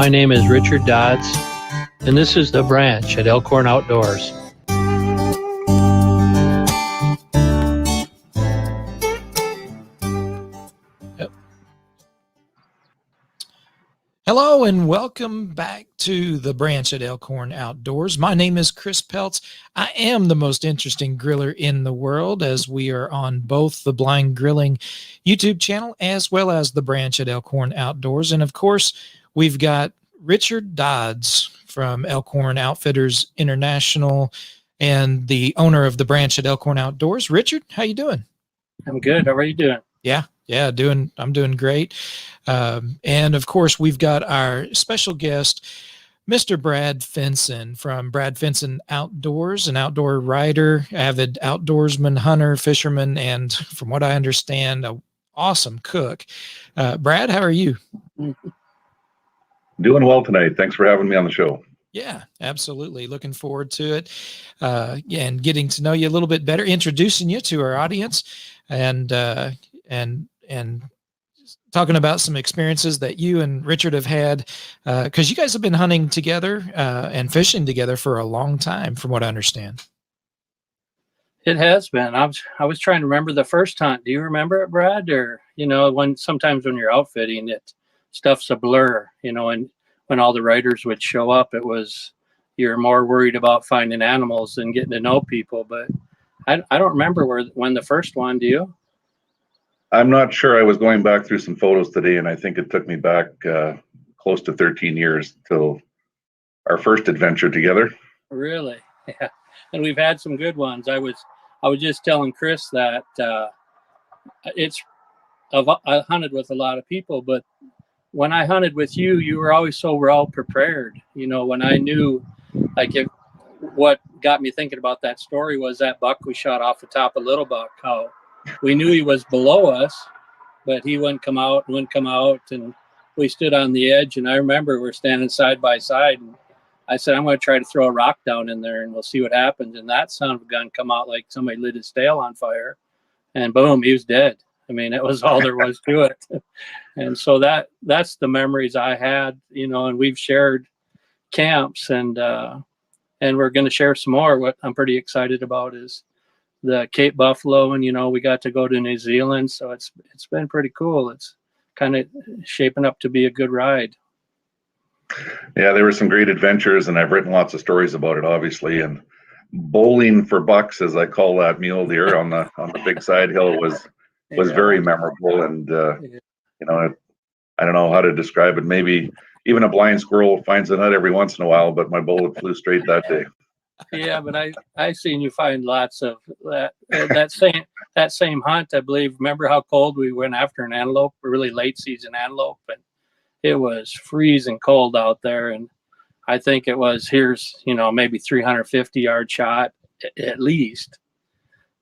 My name is Richard Dodds, and this is The Branch at Elkhorn Outdoors. Hello and welcome back to The Branch at Elkhorn Outdoors. My name is Chris Peltz. I am the most interesting griller in the world, as we are on both the Blind Grilling YouTube channel as well as The Branch at Elkhorn Outdoors. And of course, we've got Richard Dodds from Elkhorn Outfitters International and the owner of The Branch at Elkhorn Outdoors. Richard, how you doing? I'm good. How are you doing? I'm doing great. And of course, we've got our special guest, Mr. Brad Fenson from Brad Fenson Outdoors, an outdoor writer, avid outdoorsman, hunter, fisherman, and from what I understand, an awesome cook. Brad, how are you? Doing well tonight. Thanks for having me on the show. Yeah, absolutely. Looking forward to it. And getting to know you a little bit better, introducing you to our audience and talking about some experiences that you and Richard have had, because you guys have been hunting together and fishing together for a long time, from what I understand. It has been. I was trying to remember the first hunt. Do you remember it, Brad? Or, sometimes when you're outfitting, stuff's a blur, and when all the writers would show up, you're more worried about finding animals than getting to know people. But I don't remember when the first one. Do you? I'm not sure. I was going back through some photos today, and I think it took me back close to 13 years till our first adventure together. Really? Yeah. And we've had some good ones. I was just telling Chris that I hunted with a lot of people, but when I hunted with you, you were always so well prepared. When I knew, what got me thinking about that story was that buck we shot off the top of Little Buck, how we knew he was below us, but he wouldn't come out, and we stood on the edge. And I remember we're standing side by side, and I said, I'm going to try to throw a rock down in there, and we'll see what happens. And that son of a gun come out like somebody lit his tail on fire, and boom, he was dead. I mean, it was all there was to it. And so that's the memories I had, and we've shared camps, and we're going to share some more. What I'm pretty excited about is the Cape Buffalo, and we got to go to New Zealand, so it's been pretty cool. It's kind of shaping up to be a good ride. Yeah, there were some great adventures, and I've written lots of stories about it, obviously. And bowling for bucks, as I call that mule deer on the big side hill, was very memorable. And I don't know how to describe it. Maybe even a blind squirrel finds a nut every once in a while, but my bullet flew straight that day. Yeah, but I seen you find lots of that same hunt, I believe. Remember how cold we went after an antelope, a really late season antelope, and it was freezing cold out there. And I think it was, maybe 350-yard shot at least.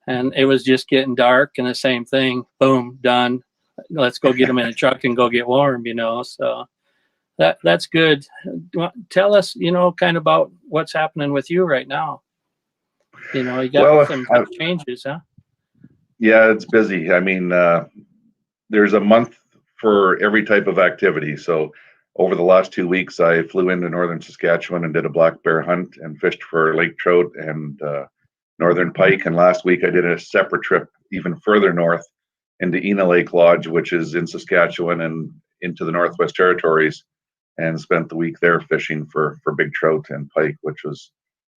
And it was just getting dark, and the same thing, boom, done. Let's go get them in a truck and go get warm, so that's good. Tell us, kind of about what's happening with you right now. You got some changes, huh? Yeah, it's busy. I mean, there's a month for every type of activity. So over the last 2 weeks, I flew into northern Saskatchewan and did a black bear hunt and fished for lake trout and northern pike. And last week I did a separate trip even further north into Ena Lake Lodge, which is in Saskatchewan, and into the Northwest Territories, and spent the week there fishing for big trout and pike, which was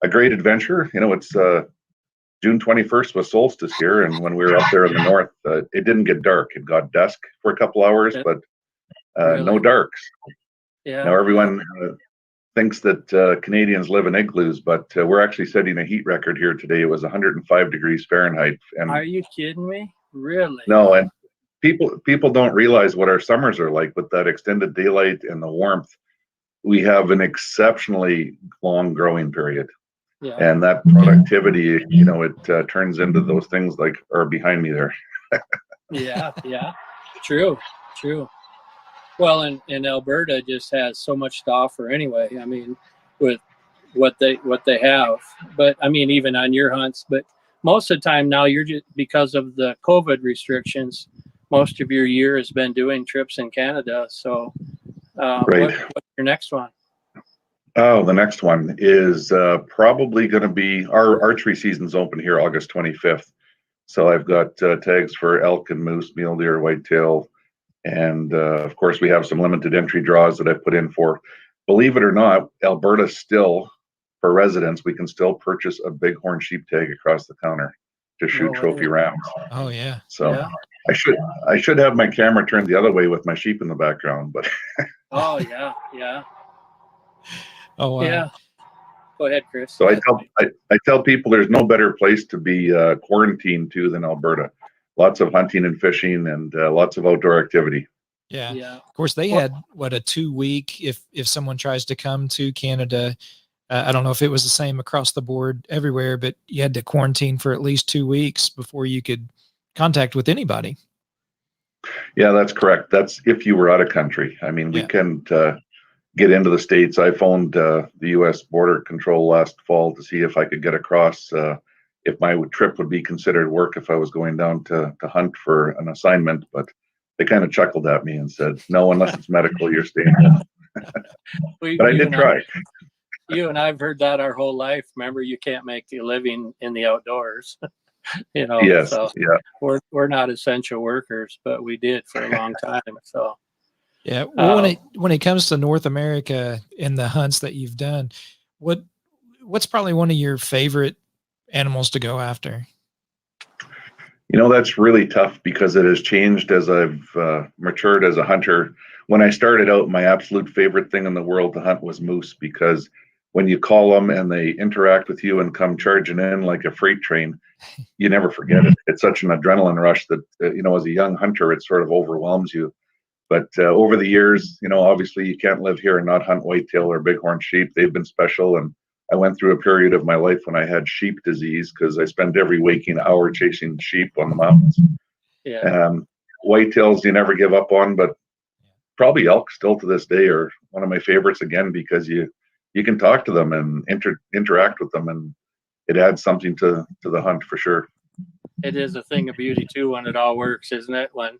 a great adventure. It's June 21st was solstice here, and when we were up there in the north, it didn't get dark. It got dusk for a couple hours, but really? No darks. Yeah. Now everyone thinks that Canadians live in igloos, but we're actually setting a heat record here today. It was 105 degrees Fahrenheit. And are you kidding me? Really? No, and people don't realize what our summers are like with that extended daylight and the warmth. We have an exceptionally long growing period. Yeah. And that productivity, it turns into those things like are behind me there. Yeah. True. Well, and Alberta just has so much to offer anyway. I mean, with what they have. But I mean, even on your hunts, but most of the time now you're just, because of the COVID restrictions, most of your year has been doing trips in Canada. So Right. What's your next one? Oh, the next one is probably going to be our archery season's open here August 25th. So I've got tags for elk and moose, mule deer, whitetail, and of course we have some limited entry draws that I put in for. Believe it or not, Alberta still, for residents, we can still purchase a bighorn sheep tag across the counter to shoot No trophy way. rams. Oh yeah. So Yeah. I should have my camera turned the other way with my sheep in the background, but Oh yeah, yeah, Oh wow. yeah. Go ahead, Chris. so I tell people there's no better place to be quarantined to than Alberta. Lots of hunting and fishing and lots of outdoor activity. Yeah. Yeah. Of course, they Well- had what, a 2 week if someone tries to come to Canada. I don't know if it was the same across the board everywhere, but you had to quarantine for at least 2 weeks before you could contact with anybody. Yeah, that's correct. That's if you were out of country. I mean, we Yeah. couldn't get into the States. I phoned the U.S. Border Control last fall to see if I could get across, if my trip would be considered work if I was going down to hunt for an assignment. But they kind of chuckled at me and said, no, unless it's medical, you're staying home. But I did try. You and I've heard that our whole life. Remember, you can't make a living in the outdoors. Yes, so yeah. we're not essential workers, but we did for a long time. So Yeah. Well, when it comes to North America and the hunts that you've done, what's probably one of your favorite animals to go after? That's really tough because it has changed as I've matured as a hunter. When I started out, my absolute favorite thing in the world to hunt was moose, because when you call them and they interact with you and come charging in like a freight train, you never forget it. It's such an adrenaline rush that, as a young hunter, it sort of overwhelms you. But over the years, obviously you can't live here and not hunt whitetail or bighorn sheep. They've been special. And I went through a period of my life when I had sheep disease because I spent every waking hour chasing sheep on the mountains. yeah, Whitetails you never give up on, but probably elk still to this day are one of my favorites again, because you can talk to them and interact with them, and it adds something to the hunt for sure. it is a thing of beauty too when it all works, isn't it? When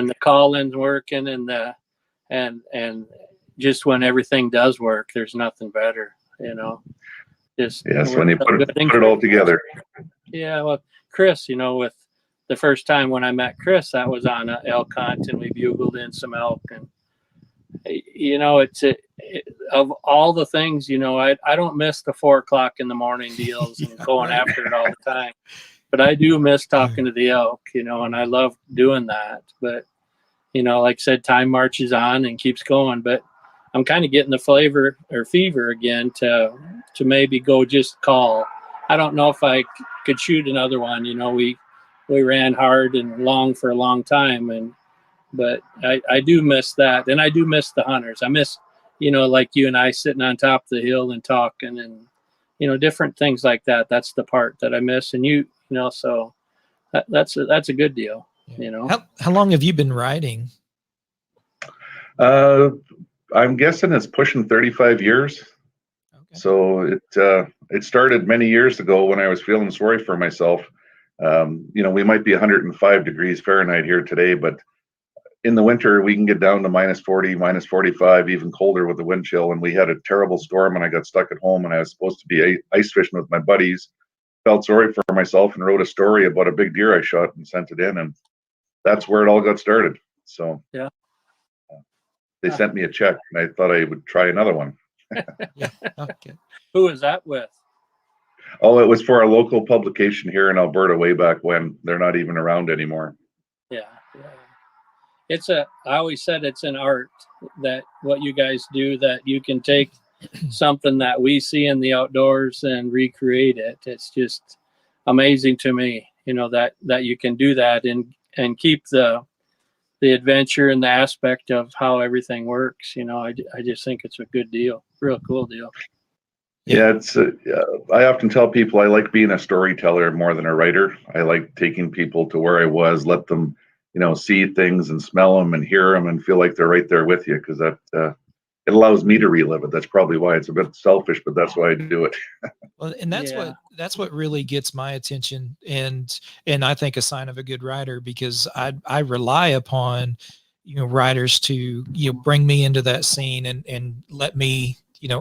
the call-in's working and just when everything does work, there's nothing better. Just Yes, when you put it all together. Yeah, well, Chris, with the first time when I met Chris, that was on an elk hunt, and we bugled in some elk, and of all the things, I don't miss the 4 o'clock in the morning deals and going Right. after it all the time, but I do miss talking to the elk, and I love doing that. But like I said, time marches on and keeps going, but I'm kind of getting the flavor or fever again to maybe go just call. I don't know if I could shoot another one. We ran hard and long for a long time, but I do miss that, and I do miss the hunters. I miss, like you and I sitting on top of the hill and talking, and different things like that. That's the part that I miss, and so that's a good deal. How long have you been riding? I'm guessing it's pushing 35 years. Okay. So it started many years ago when I was feeling sorry for myself. We might be 105 degrees Fahrenheit here today, but in the winter we can get down to minus 40, minus 45, even colder with the wind chill. And we had a terrible storm, and I got stuck at home, and I was supposed to be ice fishing with my buddies. Felt sorry for myself and wrote a story about a big deer I shot and sent it in, and that's where it all got started. So yeah. They sent me a check, and I thought I would try another one. Yeah. Okay. Who is that with? Oh, it was for a local publication here in Alberta way back when. They're not even around anymore. Yeah. I always said it's an art, that what you guys do, that you can take something that we see in the outdoors and recreate it. It's just amazing to me, that you can do that and keep the adventure and the aspect of how everything works. I just think it's a good deal, real cool deal. Yeah, I often tell people I like being a storyteller more than a writer. I like taking people to where I was, let them, see things and smell them and hear them and feel like they're right there with you, because that it allows me to relive it. That's probably why it's a bit selfish, but that's why I do it. Well, and that's what really gets my attention, and I think a sign of a good writer, because I rely upon writers to, bring me into that scene and let me,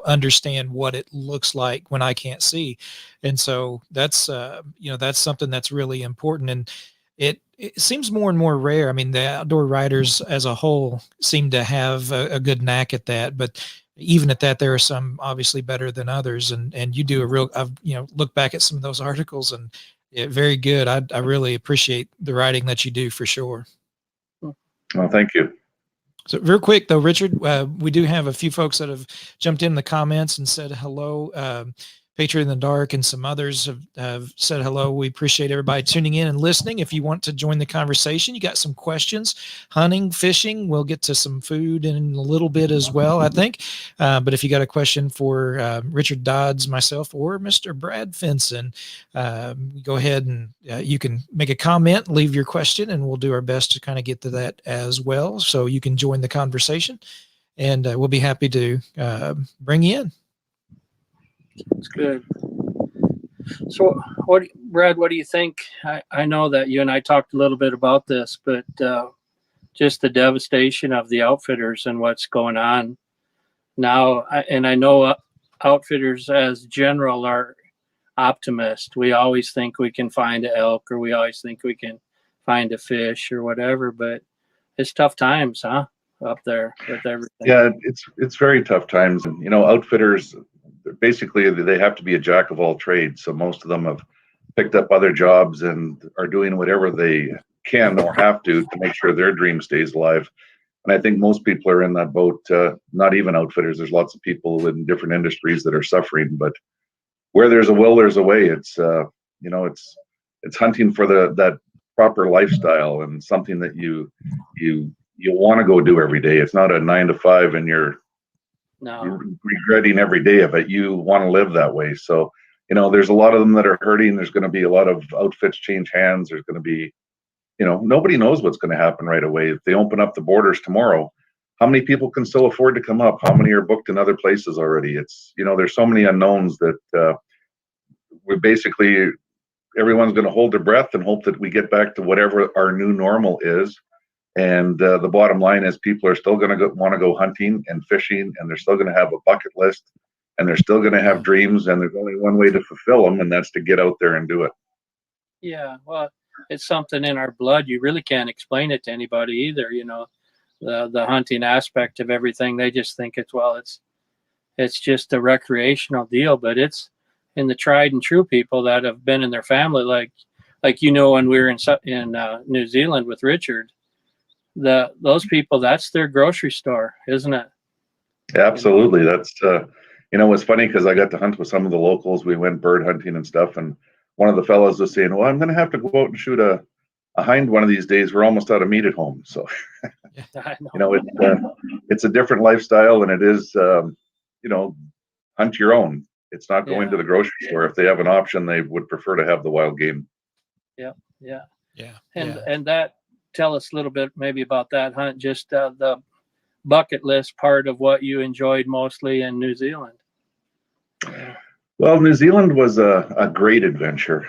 understand what it looks like when I can't see. And so that's, that's something that's really important. And it seems more and more rare. I mean, the outdoor writers as a whole seem to have a good knack at that, but even at that, there are some obviously better than others. And you do a real, I've, look back at some of those articles and very good. I really appreciate the writing that you do for sure. Well, thank you. So real quick though, Richard, we do have a few folks that have jumped in the comments and said hello. Patriot in the Dark and some others have said hello. We appreciate everybody tuning in and listening. If you want to join the conversation, you got some questions, hunting, fishing, we'll get to some food in a little bit as well, I think. But if you got a question for Richard Dodds, myself, or Mr. Brad Fenson, go ahead and you can make a comment, leave your question, and we'll do our best to kind of get to that as well. So you can join the conversation, and we'll be happy to bring you in. It's good. So, Brad, what do you think? I know that you and I talked a little bit about this, but just the devastation of the outfitters and what's going on now. And I know outfitters as general are optimists. We always think we can find an elk, or we always think we can find a fish or whatever, but it's tough times, huh? Up there with everything. Yeah, it's very tough times. And, outfitters, basically they have to be a jack of all trades. So most of them have picked up other jobs and are doing whatever they can or have to make sure their dream stays alive. And I think most people are in that boat. Not even outfitters. There's lots of people in different industries that are suffering. But where there's a will, there's a way. It's it's hunting for that proper lifestyle and something that you want to go do every day. It's not a 9 to 5 and you're regretting every day of it. You want to live that way. So, there's a lot of them that are hurting. There's going to be a lot of outfits change hands. There's going to be, nobody knows what's going to happen right away. If they open up the borders tomorrow, how many people can still afford to come up? How many are booked in other places already? It's, there's so many unknowns that we basically, everyone's going to hold their breath and hope that we get back to whatever our new normal is. And the bottom line is people are still going to want to go hunting and fishing, and they're still going to have a bucket list, and they're still going to have dreams, and there's only one way to fulfill them, and that's to get out there and do it. Yeah, well, it's something in our blood. You really can't explain it to anybody either. The hunting aspect of everything. They just think it's just a recreational deal, but it's in the tried and true people that have been in their family, like when we were in New Zealand with Richard. Those people, that's their grocery store, isn't it? Absolutely. That's it's funny because I got to hunt with some of the locals. We went bird hunting and stuff, and one of the fellows was saying, well, I'm going to have to go out and shoot a hind one of these days. We're almost out of meat at home. So it's a different lifestyle, and it is hunt your own. It's not going to the grocery store. If they have an option, they would prefer to have the wild game. Yeah. And that, tell us a little bit maybe about that hunt, just the bucket list part of what you enjoyed mostly in New Zealand. Well, New Zealand was a great adventure.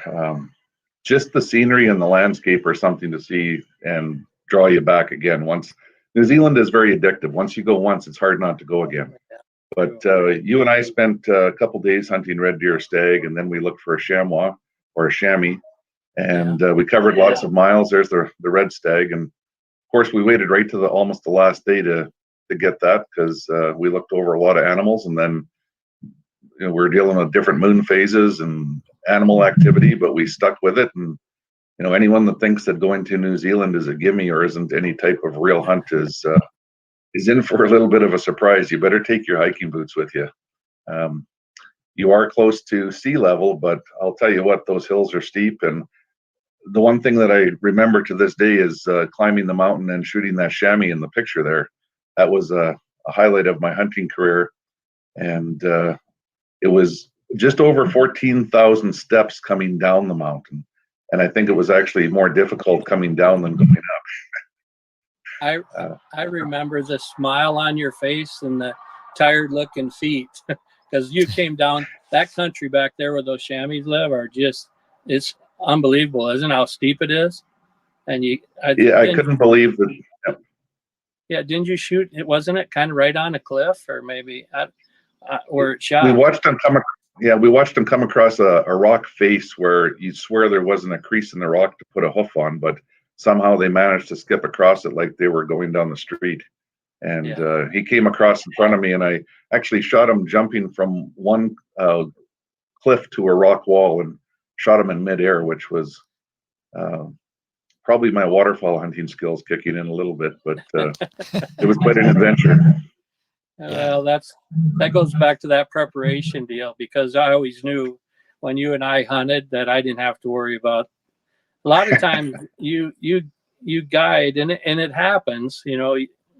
Just the scenery and the landscape are something to see and draw you back again. New Zealand is very addictive. Once you go once, it's hard not to go again. But you and I spent a couple days hunting red deer, stag, and then we looked for a chamois or a chamois. And we covered lots of miles. There's the red stag, and of course we waited right to almost the last day to get that, because we looked over a lot of animals, and then we're dealing with different moon phases and animal activity, but we stuck with it. And anyone that thinks that going to New Zealand is a gimme or isn't any type of real hunt is in for a little bit of a surprise. You better take your hiking boots with you. You are close to sea level, but I'll tell you what, those hills are steep. And the one thing that I remember to this day is climbing the mountain and shooting that chamois in the picture there. That was a highlight of my hunting career. And it was just over 14,000 steps coming down the mountain. And I think it was actually more difficult coming down than going up. I remember the smile on your face and the tired looking feet, because you came down that country back there where those chamois live it's unbelievable, isn't it, how steep it is? And I couldn't believe that. Yeah, didn't you shoot? It wasn't it kind of right on a cliff, or maybe where it shot? We watched them come. Yeah, we watched them come across a rock face where you'd swear there wasn't a crease in the rock to put a hoof on, but somehow they managed to skip across it like they were going down the street. And Yeah. he came across in front of me, and I actually shot him jumping from one cliff to a rock wall and shot him in midair, which was uh, probably my waterfowl hunting skills kicking in a little bit, but it was quite an adventure. Well, that goes back to that preparation deal, because I always knew when you and I hunted that I didn't have to worry about. A lot of times you guide, and it happens,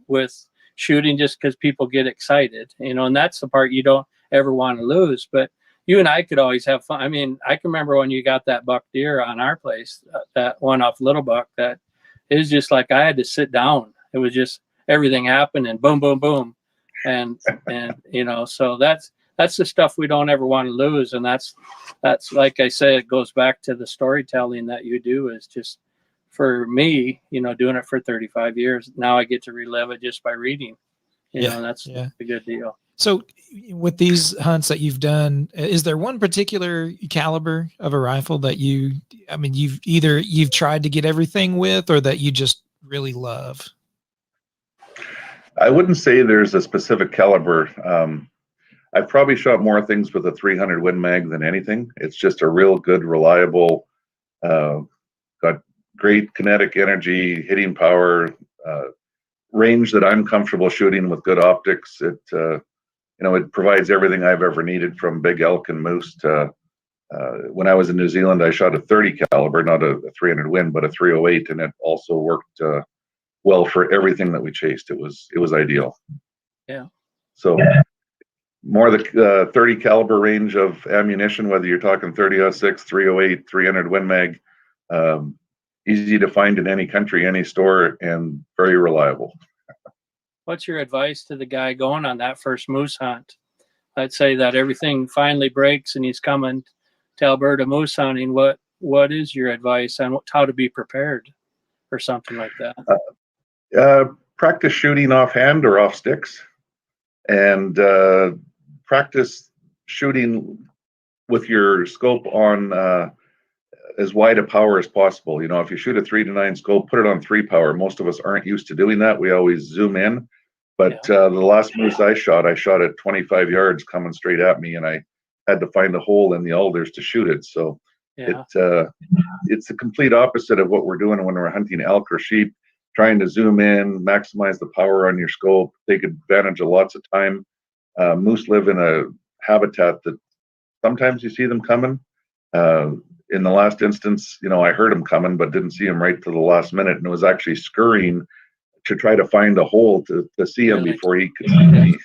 with shooting, just because people get excited, and that's the part you don't ever want to lose. But you and I could always have fun. I mean, I can remember when you got that buck deer on our place, that one off Little Buck, that it was just like I had to sit down. It was just everything happened and boom, boom, boom. And so that's the stuff we don't ever want to lose. And that's like I say, it goes back to the storytelling that you do. Is just, for me, doing it for 35 years now, I get to relive it just by reading. That's a good deal. So with these hunts that you've done, is there one particular caliber of a rifle that you've tried to get everything with, or that you just really love? I wouldn't say there's a specific caliber. I've probably shot more things with a 300 Win Mag than anything. It's just a real good, reliable, got great kinetic energy, hitting power, range that I'm comfortable shooting with good optics. It provides everything I've ever needed, from big elk and moose to, when I was in New Zealand, I shot a 30 caliber, not a 300 Win, but a 308, and it also worked well for everything that we chased. It was ideal. Yeah. So more the 30 caliber range of ammunition, whether you're talking 30-06, 308, 300 Win Mag, easy to find in any country, any store, and very reliable. What's your advice to the guy going on that first moose hunt? Let's say that everything finally breaks and he's coming to Alberta moose hunting. What is your advice on how to be prepared for something like that? Practice shooting offhand or off sticks, and practice shooting with your scope on as wide a power as possible. If you shoot a 3-9 scope, put it on 3 power. Most of us aren't used to doing that. We always zoom in. But the last moose I shot at 25 yards coming straight at me, and I had to find a hole in the alders to shoot it. So it's the complete opposite of what we're doing when we're hunting elk or sheep, trying to zoom in, maximize the power on your scope, take advantage of lots of time. Moose live in a habitat that sometimes you see them coming. In the last instance, I heard him coming, but didn't see him right to the last minute, and was actually scurrying to try to find a hole to see him before he could see me.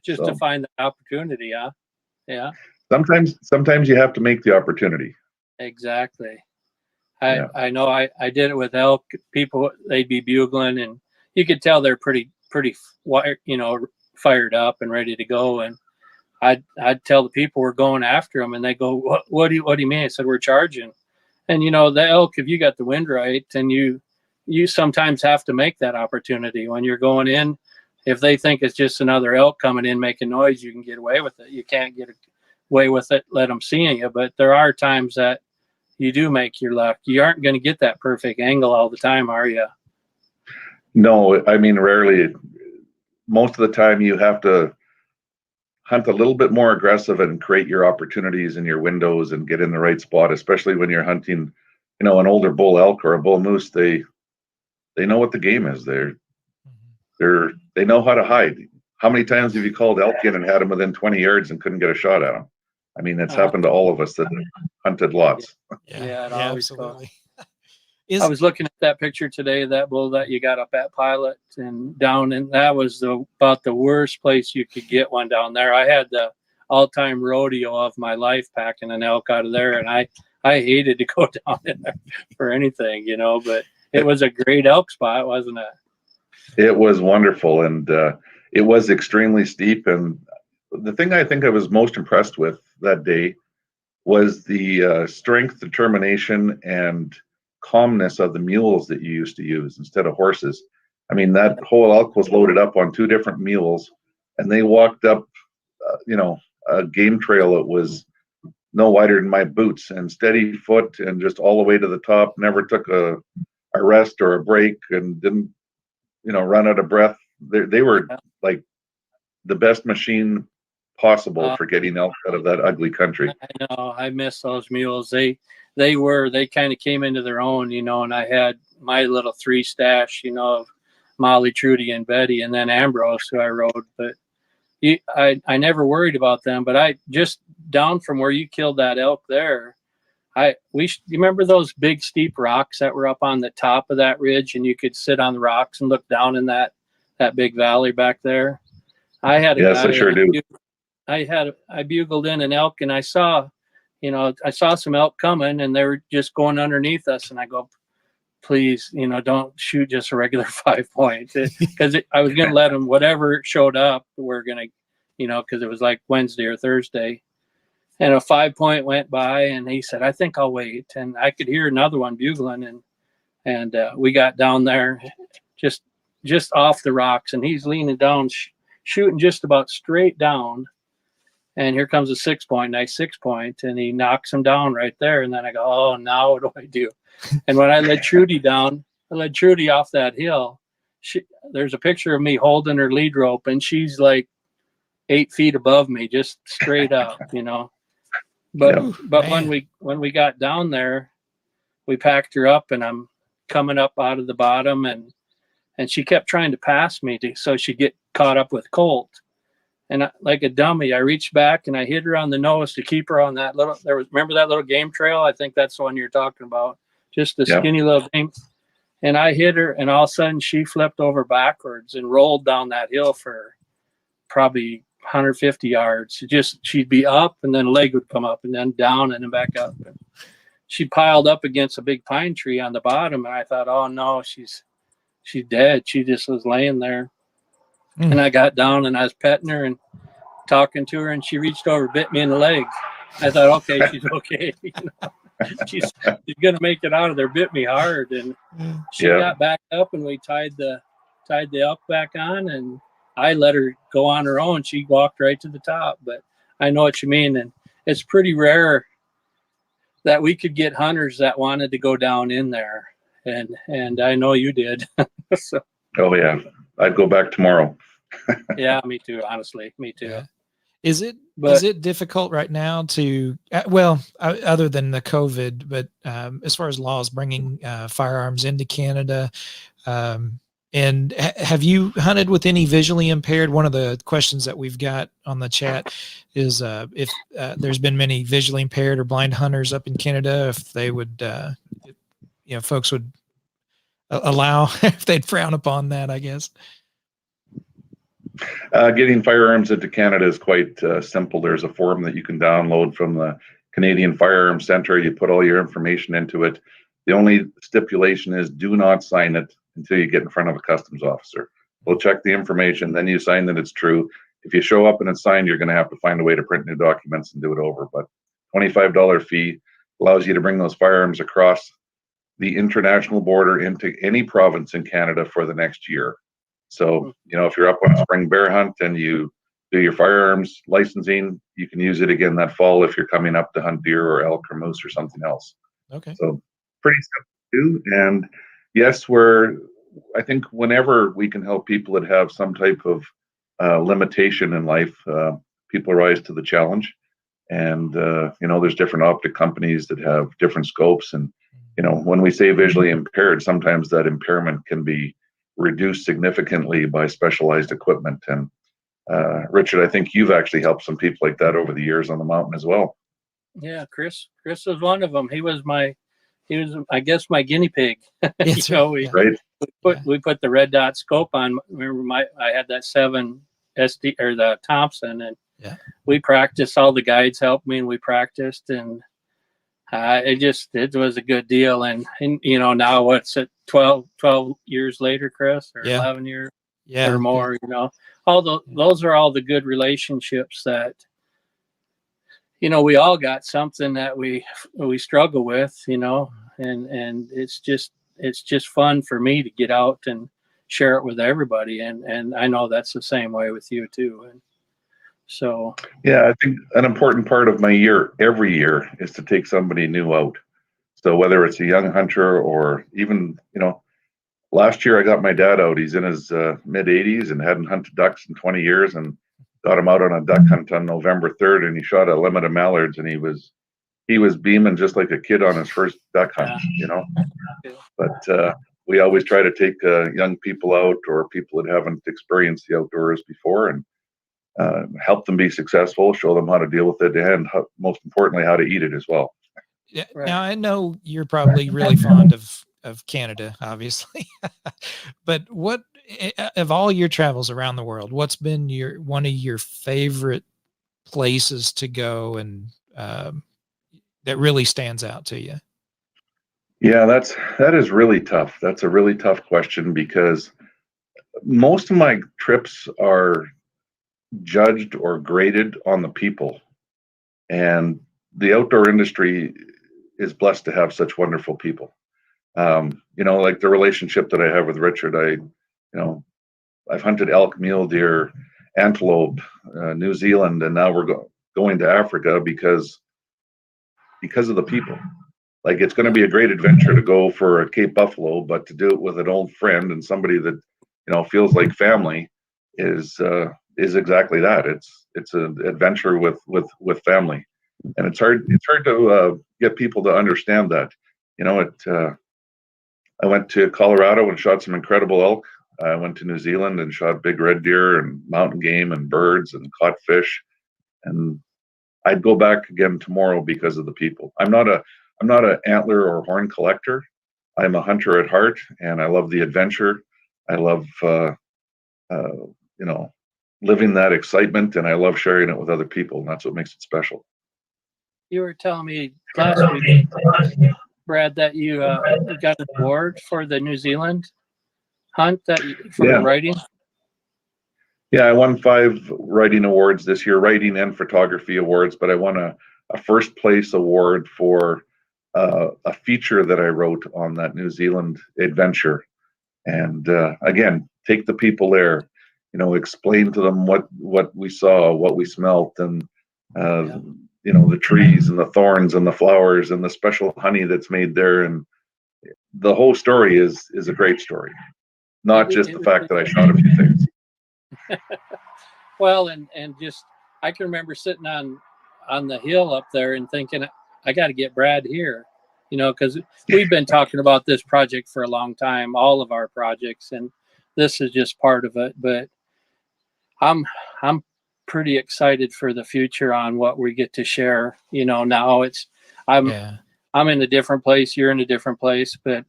Just to find the opportunity, huh? Yeah. Sometimes you have to make the opportunity. Exactly. I know I did it with elk. People, they'd be bugling, and you could tell they're pretty fired up and ready to go. And I'd tell the people we're going after them, and they go, what do you mean? I said, we're charging. And the elk, if you got the wind right, and you sometimes have to make that opportunity when you're going in. If they think it's just another elk coming in making noise, you can get away with it. You can't get away with it, let them see you. But there are times that you do make your luck. You aren't going to get that perfect angle all the time, are you? No, I mean, rarely. Most of the time you have to hunt a little bit more aggressive and create your opportunities and your windows and get in the right spot, especially when you're hunting, an older bull elk or a bull moose. They know what the game is. They know how to hide. How many times have you called elk in and had them within 20 yards and couldn't get a shot at them? I mean, it's happened to all of us that hunted lots. Yeah, absolutely. I was looking at that picture today, that bull that you got up at Pilot and down, and that was about the worst place you could get one down there. I had the all-time rodeo of my life packing an elk out of there, and I hated to go down in there for anything, but it was a great elk spot, wasn't it? It was wonderful, and it was extremely steep. And the thing I think I was most impressed with that day was the strength, determination, and calmness of the mules that you used to use instead of horses. I mean, that whole elk was loaded up on 2 different mules, and they walked up, a game trail that was no wider than my boots and steady foot and just all the way to the top. Never took a rest or a break and didn't, run out of breath. They were like the best machine possible for getting elk out of that ugly country. I know. I miss those mules. They kind of came into their own, and I had my little 3 stash, of Molly, Trudy, and Betty, and then Ambrose, who I rode. But I never worried about them. But I just down from where you killed that elk there, you remember those big steep rocks that were up on the top of that ridge, and you could sit on the rocks and look down in that big valley back there. I had a yes, guy, I sure do. I bugled in an elk, and I saw some elk coming, and they were just going underneath us, and I go, please, don't shoot just a regular 5-point, because I was going to let them, whatever showed up, we're going to, because it was like Wednesday or Thursday, and a 5-point went by, and he said, I think I'll wait. And I could hear another one bugling, and we got down there just off the rocks, and he's leaning down, shooting just about straight down. And here comes a 6-point, nice 6-point, and he knocks him down right there. And then I go, oh, now what do I do? And when I led Trudy down, I led Trudy off that hill. There's a picture of me holding her lead rope, and she's like 8 feet above me, just straight up, But when we got down there, we packed her up, and I'm coming up out of the bottom, and she kept trying to pass me so she'd get caught up with Colt. And like a dummy, I reached back and I hit her on the nose to keep her on that remember that little game trail? I think that's the one you're talking about. Just the skinny little game. And I hit her, and all of a sudden she flipped over backwards and rolled down that hill for probably 150 yards. She'd be up, and then a leg would come up, and then down, and then back up. And she piled up against a big pine tree on the bottom, and I thought, oh no, she's dead. She just was laying there. And I got down, and I was petting her and talking to her, and she reached over, bit me in the leg. I thought, okay, she's okay. She's going to make it out of there. Bit me hard, and she got back up, and we tied the elk back on, and I let her go on her own. She walked right to the top. But I know what you mean, and it's pretty rare that we could get hunters that wanted to go down in there, and I know you did. So. Oh yeah, I'd go back tomorrow. Yeah, me too. Honestly, me too. Yeah. Is it difficult right now to other than the COVID, but as far as laws bringing firearms into Canada, and have you hunted with any visually impaired? One of the questions that we've got on the chat is if there's been many visually impaired or blind hunters up in Canada, if they would, folks would allow, if they'd frown upon that, I guess. Getting firearms into Canada is quite simple. There's a form that you can download from the Canadian Firearms Center. You put all your information into it. The only stipulation is do not sign it until you get in front of a customs officer. We'll check the information, then you sign that it's true. If you show up and it's signed, you're going to have to find a way to print new documents and do it over. But $25 fee allows you to bring those firearms across the international border into any province in Canada for the next year. So, if you're up on a spring bear hunt and you do your firearms licensing, you can use it again that fall if you're coming up to hunt deer or elk or moose or something else. Okay. So pretty simple to do. And yes, I think whenever we can help people that have some type of limitation in life, people rise to the challenge. And, there's different optic companies that have different scopes. And, when we say visually impaired, sometimes that impairment can be reduced significantly by specialized equipment. And Richard, I think you've actually helped some people like that over the years on the mountain as well. Yeah, Chris was one of them. He was I guess my guinea pig. Yes, We put the red dot scope on. Remember I had that 7 SD or the Thompson, and we practiced. All the guides helped me, and we practiced, and it was a good deal. And now what's it, 12 years later, Chris, or 11 years or more, those are all the good relationships that, we all got something that we struggle with, and it's just fun for me to get out and share it with everybody. And I know that's the same way with you too. And so, Yeah, I think an important part of my year every year is to take somebody new out. So whether it's a young hunter or even, last year I got my dad out. He's in his mid 80s and hadn't hunted ducks in 20 years, and got him out on a duck hunt on November 3rd, and he shot a limit of mallards, and he was beaming just like a kid on his first duck hunt. But we always try to take young people out or people that haven't experienced the outdoors before, and help them be successful, show them how to deal with it, and most importantly, how to eat it as well. Yeah. Right. Now I know you're probably really fond of Canada, obviously, but what of all your travels around the world, what's been one of your favorite places to go, and that really stands out to you? Yeah, that is really tough. That's a really tough question because most of my trips are judged or graded on the people, and the outdoor industry is blessed to have such wonderful people. Like the relationship that I have with Richard. I've hunted elk, mule deer, antelope, New Zealand, and now we're going to Africa because of the people. Like, it's going to be a great adventure to go for a Cape Buffalo, but to do it with an old friend and somebody that feels like family is exactly that. It's an adventure with family, and it's hard to get people to understand that. I went to Colorado and shot some incredible elk. I went to New Zealand and shot big red deer and mountain game and birds and caught fish. And I'd go back again tomorrow because of the people. I'm not an antler or horn collector. I'm a hunter at heart, and I love the adventure. I love living that excitement, and I love sharing it with other people, and that's what makes it special. you were telling me last week, Brad, that you got an award for the New Zealand hunt for writing. Yeah, I won 5 writing awards this year, writing and photography awards, but I won a first place award for a feature that I wrote on that New Zealand adventure. And again, take the people there, explain to them what we saw, what we smelt, and the trees and the thorns and the flowers and the special honey that's made there. And the whole story is a great story, not just the fact that I shot a few things. Well, and just I can remember sitting on the hill up there and thinking, I got to get Brad here, because we've been talking about this project for a long time, all of our projects, and this is just part of it. But I'm pretty excited for the future on what we get to share. Now I'm in a different place, you're in a different place, but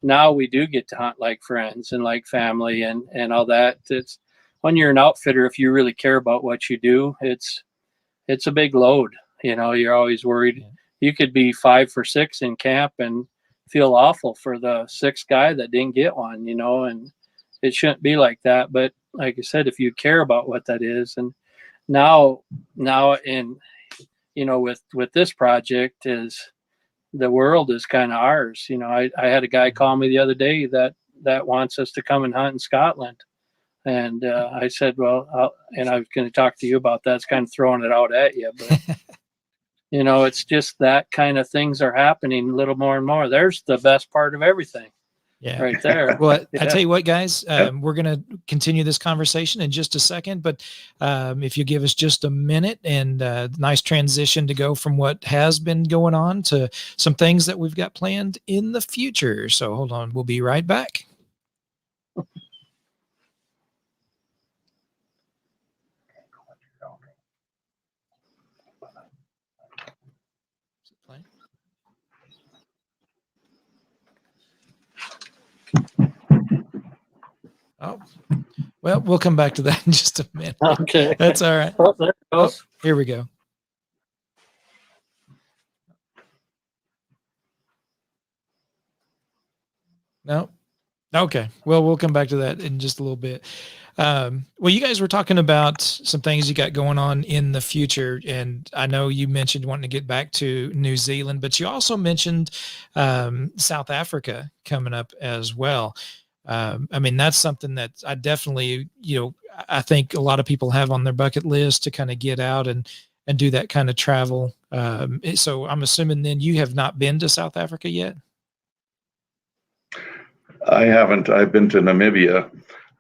now we do get to hunt like friends and like family and all that. It's when you're an outfitter, if you really care about what you do, it's a big load. You're always worried. You could be 5 for 6 in camp and feel awful for the 6th guy that didn't get one, and it shouldn't be like that. But like I said, if you care about what that is, and now in, with this project, is the world is kind of ours. I had a guy call me the other day that wants us to come and hunt in Scotland. And I said, well, and I was going to talk to you about that. It's kind of throwing it out at you, but it's just that kind of things are happening a little more and more. There's the best part of everything. Yeah. Right there. Well, I tell you what, guys, we're going to continue this conversation in just a second, but if you give us just a minute, and nice transition to go from what has been going on to some things that we've got planned in the future. So hold on. We'll be right back. Oh, well, we'll come back to that in just a minute. Okay. That's all right. Oh, there it goes. Oh, here we go. No. Okay. Well, we'll come back to that in just a little bit. Well, you guys were talking about some things you got going on in the future, and I know you mentioned wanting to get back to New Zealand, but you also mentioned South Africa coming up as well. I mean, that's something that I definitely, I think a lot of people have on their bucket list to kind of get out and do that kind of travel. So I'm assuming then you have not been to South Africa yet. I haven't. I've been to Namibia,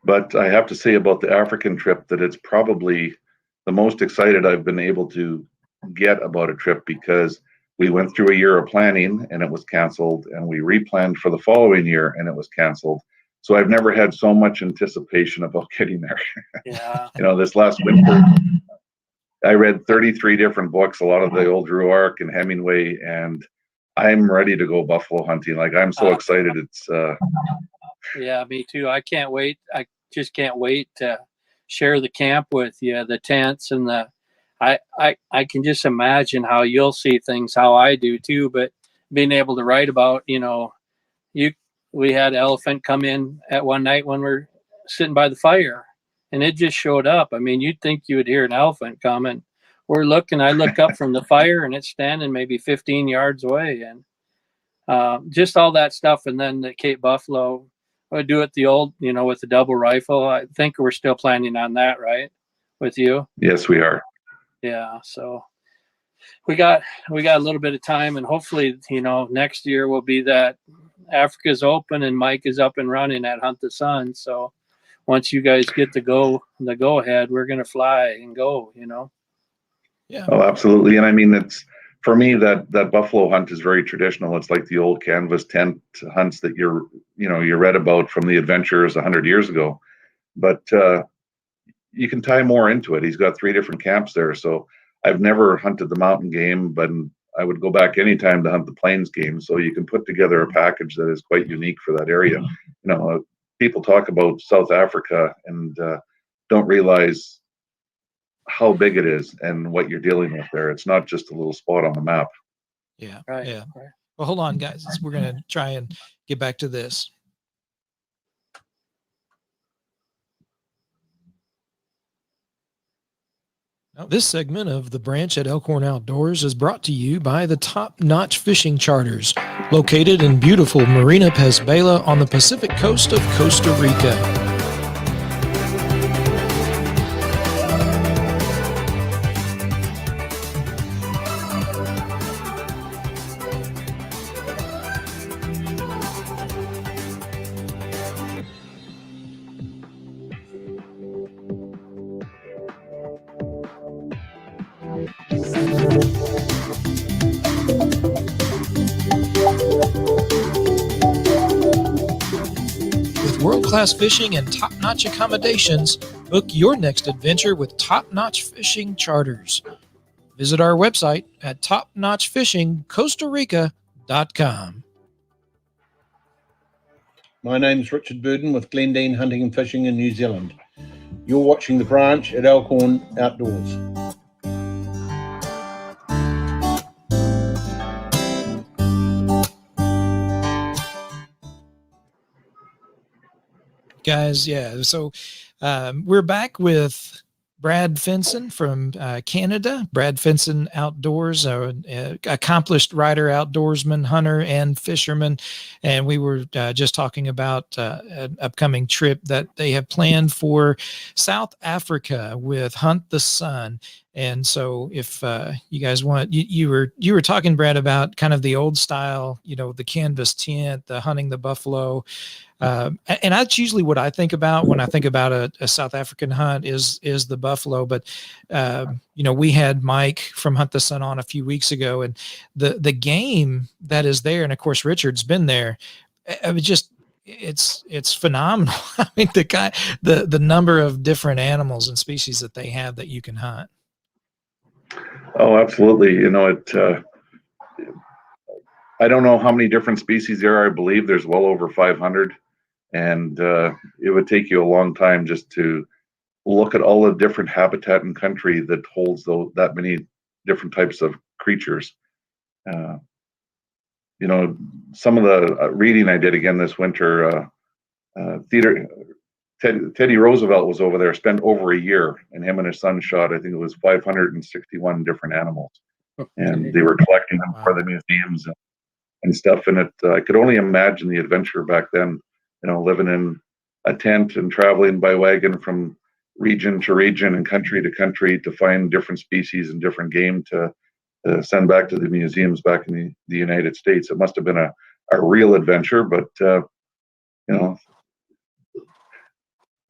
but I have to say about the African trip that it's probably the most excited I've been able to get about a trip, because we went through a year of planning and it was canceled, and we replanned for the following year and it was canceled. So I've never had so much anticipation about getting there. Yeah. This last winter, I read 33 different books, a lot of the old Ruark and Hemingway, and I'm ready to go buffalo hunting. Like, I'm so excited. It's Yeah, me too. I can't wait. I just can't wait to share the camp with you, the tents and I can just imagine how you'll see things, how I do too, but being able to write about, we had elephant come in at one night when we're sitting by the fire, and it just showed up. I mean, you'd think you would hear an elephant coming. I look up from the fire and it's standing maybe 15 yards away, and just all that stuff. And then the Cape Buffalo, I do it the old, with the double rifle. I think we're still planning on that, right? With you? Yes, we are. Yeah. So we got a little bit of time, and hopefully, next year will be that Africa's open and Mike is up and running at Hunt the Sun. So once you guys get the go ahead, we're going to fly and go, Yeah. Oh, absolutely. And I mean, it's, for me, that buffalo hunt is very traditional. It's like the old canvas tent hunts that you read about from the adventurers 100 years ago. But you can tie more into it. He's got 3 different camps there. So I've never hunted the mountain game, but I would go back anytime to hunt the plains game. So you can put together a package that is quite unique for that area. People talk about South Africa and don't realize how big it is and what you're dealing with there. It's not just a little spot on the map. Yeah. Right. Yeah. Well, hold on, guys. We're going to try and get back to this. Now, this segment of The Branch at Elkhorn Outdoors is brought to you by the Top Notch Fishing Charters, located in beautiful Marina Pez Bela on the Pacific coast of Costa Rica. World-class fishing and top-notch accommodations, book your next adventure with top-notch fishing charters. Visit our website at topnotchfishingcostarrica.com. My name's Richard Burden with Glendine Hunting and Fishing in New Zealand. You're watching The Branch at Elkhorn Outdoors. Guys, yeah. So we're back with Brad Fenson from Canada. Brad Fenson Outdoors, accomplished writer, outdoorsman, hunter, and fisherman. And we were just talking about an upcoming trip that they have planned for South Africa with Hunt the Sun. And so if you guys want, you were talking, Brad, about kind of the old style, the canvas tent, the hunting the buffalo. And that's usually what I think about when I think about a South African hunt is the buffalo. But, we had Mike from Hunt the Sun on a few weeks ago, and the game that is there. And of course, Richard's been there. It's phenomenal. I mean, the number of different animals and species that they have that you can hunt. Oh, absolutely. I don't know how many different species there are. I believe there's well over 500. And it would take you a long time just to look at all the different habitat and country that holds that many different types of creatures. Some of the reading I did again this winter, Teddy Roosevelt was over there, spent over a year, and him and his son shot, I think it was 561 different animals. And they were collecting them for the museums and stuff. And I could only imagine the adventure back then living in a tent and traveling by wagon from region to region and country to country to find different species and different game to send back to the museums back in the United States. It must have been a real adventure, but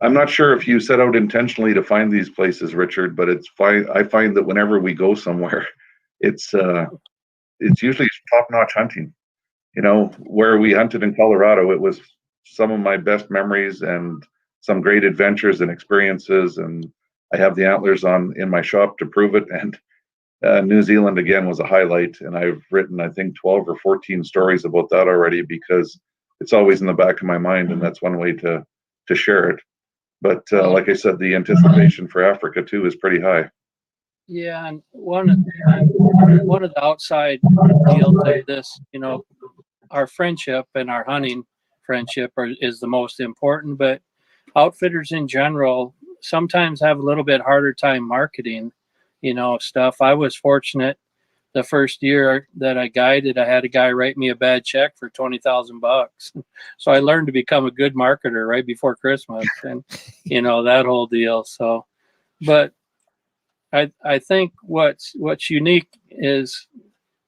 I'm not sure if you set out intentionally to find these places, Richard, but it's fine. I find that whenever we go somewhere, it's usually top-notch hunting. Where we hunted in Colorado, it was some of my best memories and some great adventures and experiences. And I have the antlers in my shop to prove it. And New Zealand again was a highlight. And I've written, I think, 12 or 14 stories about that already because it's always in the back of my mind, and that's one way to share it. But like I said, the anticipation for Africa too is pretty high. Yeah, and one of the outside deals of this, our friendship and our hunting friendship is the most important. But outfitters in general sometimes have a little bit harder time marketing, stuff. I was fortunate the first year that I guided, I had a guy write me a bad check for $20,000. So I learned to become a good marketer right before Christmas, and that whole deal. So, but I think what's unique is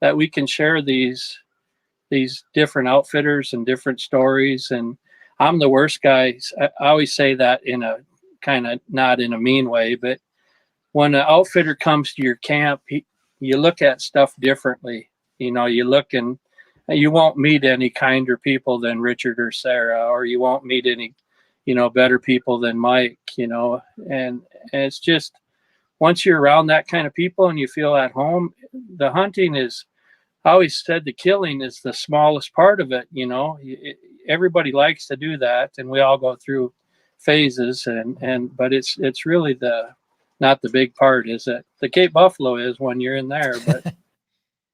that we can share these different outfitters and different stories. And I'm the worst guy. I always say that in a kind of not in a mean way, but when an outfitter comes to your camp, you look at stuff differently. You look and you won't meet any kinder people than Richard or Sarah, or you won't meet any, better people than Mike, and it's just, once you're around that kind of people and you feel at home, the hunting is, I always said the killing is the smallest part of it. Everybody likes to do that, and we all go through phases, but it's really not the big part, is it? The Cape Buffalo is when you're in there, but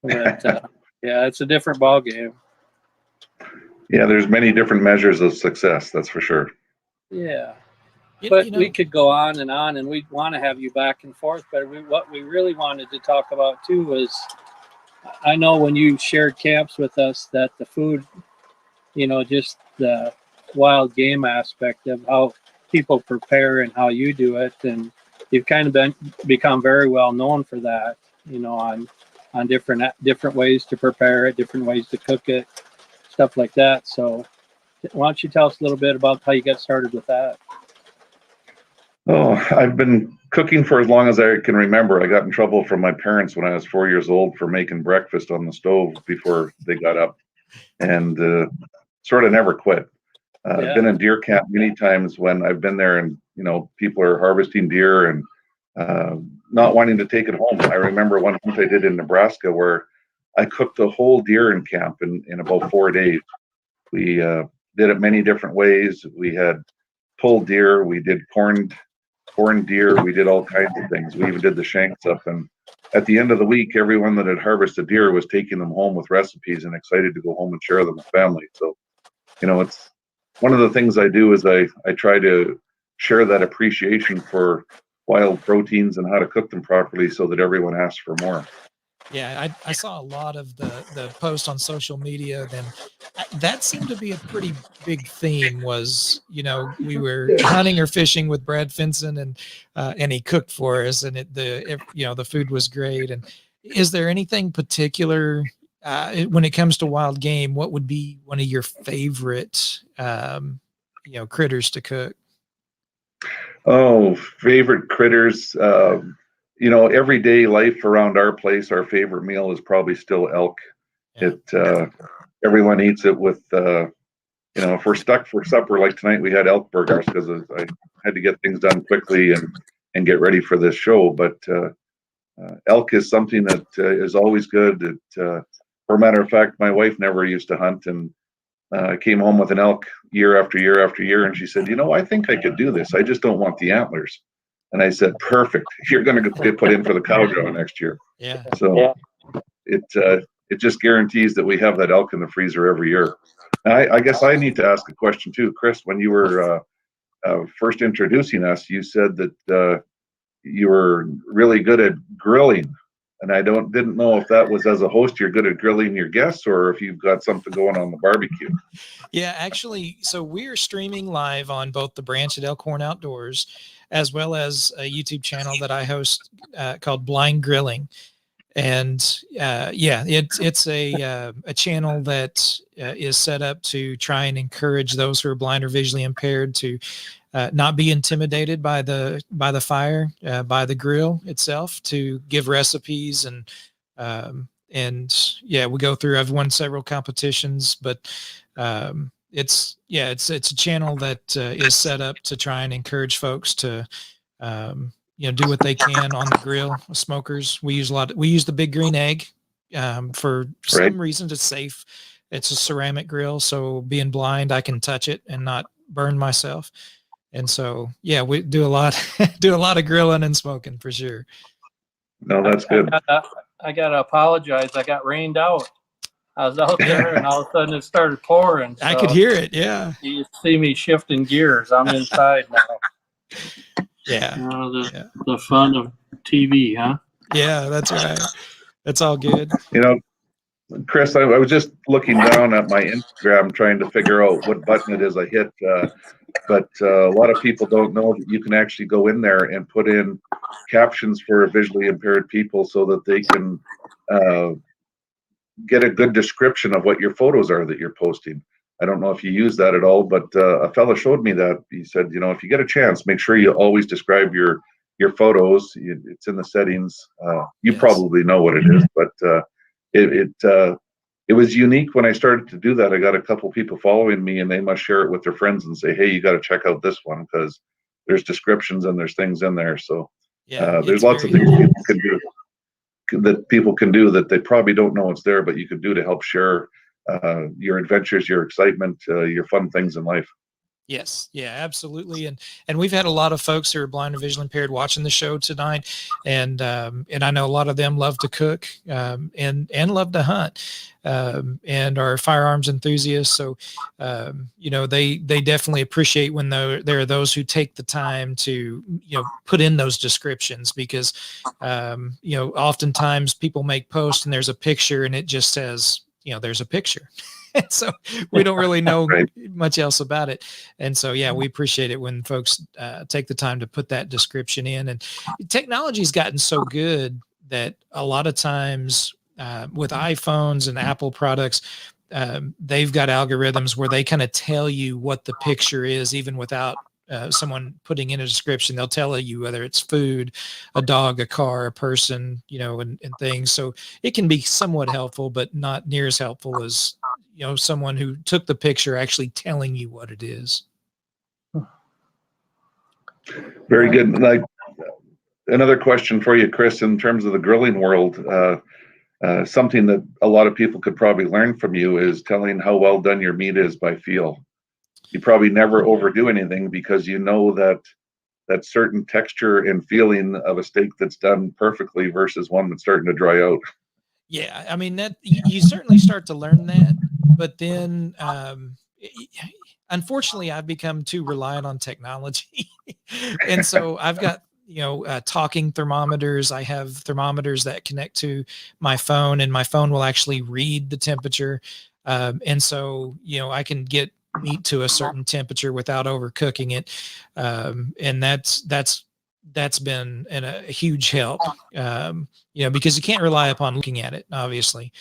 yeah, it's a different ball game. Yeah, there's many different measures of success, that's for sure. Yeah. But we could go on, and we'd want to have you back and forth. But what we really wanted to talk about too was, I know when you shared camps with us that the food, just the wild game aspect of how people prepare and how you do it, and you've kind of become very well known for that, on different ways to prepare it, different ways to cook it, stuff like that. So why don't you tell us a little bit about how you got started with that? Oh, I've been cooking for as long as I can remember. I got in trouble from my parents when I was 4 years old for making breakfast on the stove before they got up, and sort of never quit. I've been in deer camp many times when I've been there, and people are harvesting deer and not wanting to take it home. I remember one hunt I did in Nebraska where I cooked a whole deer in camp in about 4 days. We did it many different ways. We had pulled deer, we did corned deer, we did all kinds of things. We even did the shanks up, and at the end of the week, everyone that had harvested deer was taking them home with recipes and excited to go home and share them with family. So, it's one of the things I do is I try to share that appreciation for wild proteins and how to cook them properly so that everyone asks for more. Yeah, I saw a lot of the posts on social media. Then that seemed to be a pretty big theme. Was we were hunting or fishing with Brad Fenson, and he cooked for us, and the food was great. And is there anything particular when it comes to wild game? What would be one of your favorite critters to cook? Oh, favorite critters. Everyday life around our place, our favorite meal is probably still elk. Yeah. Everyone eats it with, if we're stuck for supper, like tonight we had elk burgers because I had to get things done quickly and get ready for this show. But elk is something that is always good. For a matter of fact, my wife never used to hunt, and I came home with an elk year after year after year, and she said, I think I could do this. I just don't want the antlers. And I said, perfect. You're going to get put in for the cow draw next year. Yeah. So it just guarantees that we have that elk in the freezer every year. And I guess I need to ask a question too, Chris. When you were first introducing us, you said that you were really good at grilling. And I didn't know if that was, as a host, you're good at grilling your guests, or if you've got something going on the barbecue. Yeah, actually, so we're streaming live on both the Branch at Elkhorn Outdoors, as well as a YouTube channel that I host called Blind Grilling. And yeah, it's a channel that is set up to try and encourage those who are blind or visually impaired to not be intimidated by the fire, by the grill itself, to give recipes and yeah, we go through. I've won several competitions, but it's a channel that is set up to try and encourage folks to do what they can on the grill. Smokers, we use the big green egg for some reasons. It's safe. It's a ceramic grill, so being blind, I can touch it and not burn myself. And so, yeah, we do a lot of grilling and smoking for sure. No, that's good. I gotta apologize. I got rained out. I was out there, and all of a sudden it started pouring. So I could hear it. Yeah. you see me shifting gears. I'm inside now. Yeah. The fun of TV, huh? Yeah, that's right. That's all good. Chris, I was just looking down at my Instagram trying to figure out what button it is I hit. But a lot of people don't know that you can actually go in there and put in captions for visually impaired people so that they can get a good description of what your photos are that you're posting. I don't know if you use that at all, but a fella showed me that. He said, if you get a chance, make sure you always describe your photos. It's in the settings. You probably know what it is, but it was unique when I started to do that. I got a couple people following me, and they must share it with their friends and say, hey, you got to check out this one because there's descriptions and there's things in there. So there's lots of things people can do that they probably don't know it's there, but you can do to help share your adventures, your excitement, your fun things in life. Yes. Yeah, absolutely. And we've had a lot of folks who are blind or visually impaired watching the show tonight. And I know a lot of them love to cook and love to hunt and are firearms enthusiasts. So, they definitely appreciate when there are those who take the time to, put in those descriptions because, oftentimes people make posts and there's a picture and it just says, there's a picture. So we don't really know much else about it. And so, yeah, we appreciate it when folks take the time to put that description in. And technology's gotten so good that a lot of times with iPhones and Apple products, they've got algorithms where they kind of tell you what the picture is, even without someone putting in a description. They'll tell you whether it's food, a dog, a car, a person, and things. So it can be somewhat helpful, but not near as helpful as someone who took the picture actually telling you what it is. Very good. Like another question for you, Chris, in terms of the grilling world, something that a lot of people could probably learn from you is telling how well done your meat is by feel. You probably never overdo anything because you know that certain texture and feeling of a steak that's done perfectly versus one that's starting to dry out. Yeah, I mean that you certainly start to learn that, but then unfortunately I've become too reliant on technology. And so I've got talking thermometers. I have thermometers that connect to my phone, and my phone will actually read the temperature. And so I can get meat to a certain temperature without overcooking it. And that's been a huge help, because you can't rely upon looking at it, obviously.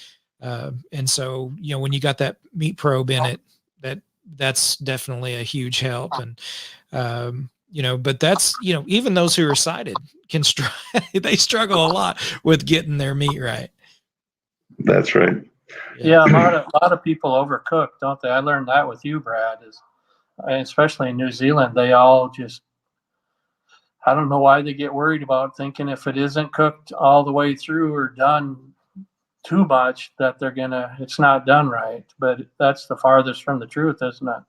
And so, when you got that meat probe in it, that's definitely a huge help. And, but that's, even those who are sighted can they struggle a lot with getting their meat right. That's right. Yeah, a lot of people overcook, don't they? I learned that with you, Brad, especially in New Zealand, they all just, I don't know why they get worried about thinking if it isn't cooked all the way through or done too much that it's not done right. But that's the farthest from the truth, isn't it?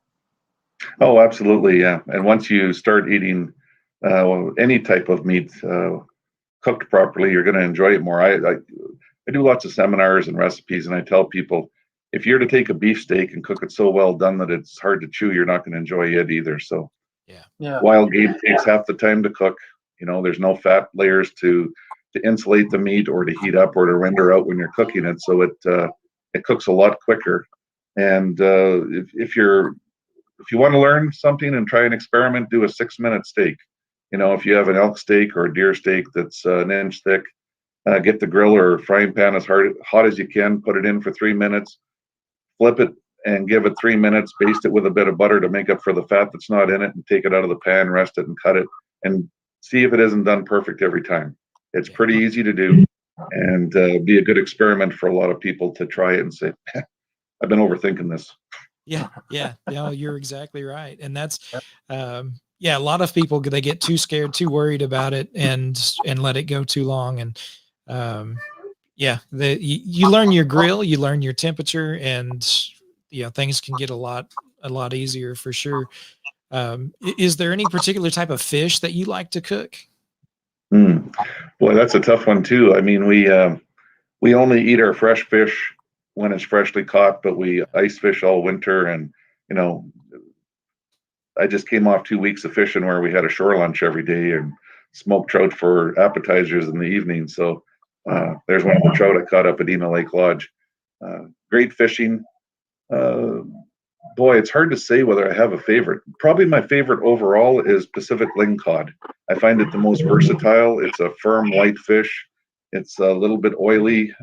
Oh, absolutely. Yeah. And once you start eating any type of meat cooked properly, you're going to enjoy it more. I do lots of seminars and recipes, and I tell people, if you're to take a beef steak and cook it so well done that it's hard to chew, you're not going to enjoy it either. So yeah. Wild game takes half the time to cook. There's no fat layers to to insulate the meat or to heat up or to render out when you're cooking it, so it cooks a lot quicker. And if you want to learn something and try an experiment, do a 6-minute steak. If you have an elk steak or a deer steak that's an inch thick, get the grill or frying pan as hot as you can, put it in for 3 minutes, flip it and give it 3 minutes, baste it with a bit of butter to make up for the fat that's not in it, and take it out of the pan, rest it and cut it, and see if it isn't done perfect every time. It's pretty easy to do, and be a good experiment for a lot of people to try it and say, I've been overthinking this. Yeah. You're exactly right. And that's, a lot of people, they get too scared, too worried about it, and let it go too long. And you learn your grill, you learn your temperature, and things can get a lot easier for sure. Is there any particular type of fish that you like to cook? Boy, that's a tough one too. I mean, we only eat our fresh fish when it's freshly caught, but we ice fish all winter. And I just came off 2 weeks of fishing where we had a shore lunch every day and smoked trout for appetizers in the evening. So there's one of the trout I caught up at Ena Lake Lodge. Great fishing. Boy, it's hard to say whether I have a favorite. Probably my favorite overall is Pacific lingcod. I find it the most versatile. It's a firm white fish. It's a little bit oily,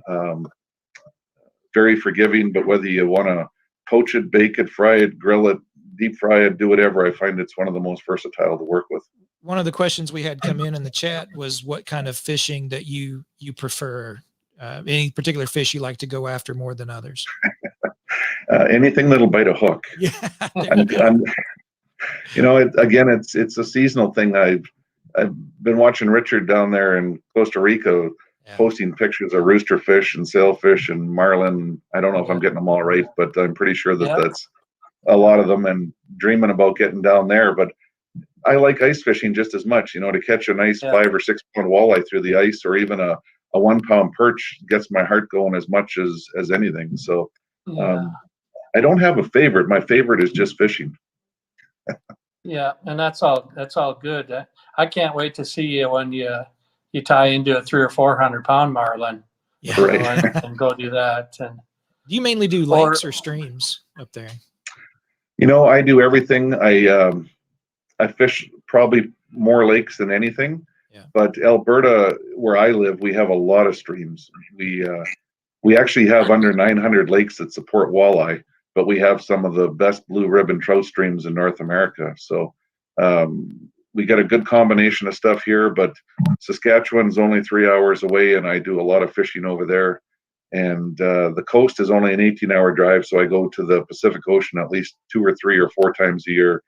very forgiving, but whether you want to poach it, bake it, fry it, grill it, deep fry it, do whatever, I find it's one of the most versatile to work with. One of the questions we had come in the chat was what kind of fishing that you prefer. Any particular fish you like to go after more than others? Anything that'll bite a hook. Yeah. Again, it's a seasonal thing. I've been watching Richard down there in Costa Rica posting pictures of rooster fish and sailfish and marlin. I don't know if I'm getting them all right, but I'm pretty sure that's a lot of them, and dreaming about getting down there. But I like ice fishing just as much, to catch a nice 5 or 6 pound walleye through the ice, or even a 1 pound perch gets my heart going as much as anything. So I don't have a favorite. My favorite is just fishing. Yeah, and that's all good. I can't wait to see you when you tie into a 300 or 400 pound marlin. Yeah. Right. And go do that. And do you mainly do lakes or streams up there? I do everything. I fish probably more lakes than anything. Yeah. But Alberta, where I live, we have a lot of streams. We actually have under 900 lakes that support walleye, but we have some of the best blue ribbon trout streams in North America. So we got a good combination of stuff here, but Saskatchewan's only 3 hours away, and I do a lot of fishing over there. And the coast is only an 18-hour drive, so I go to the Pacific Ocean at least 2 or 3 or 4 times a year